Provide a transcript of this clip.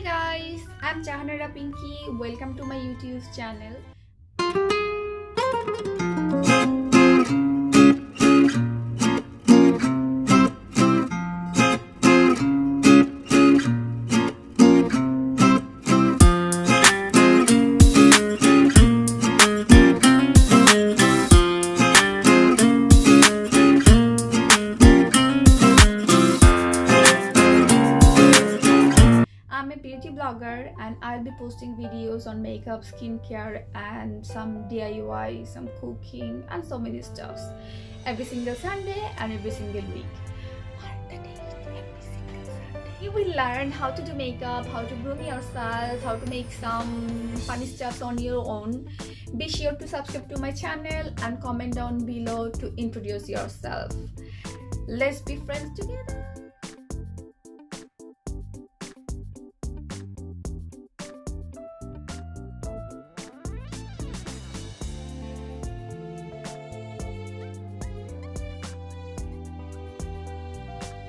guys, I'm Jahanara Pinky. Welcome to my YouTube channel. I'm a beauty blogger and I'll be posting videos on makeup, skincare and some DIY, some cooking and so many stuffs every single Sunday and every single week. Every single Sunday you will learn how to do makeup, how to groom yourself, how to make some funny stuffs on your own. Be sure to subscribe to my channel and comment down below to introduce yourself. Let's be friends together.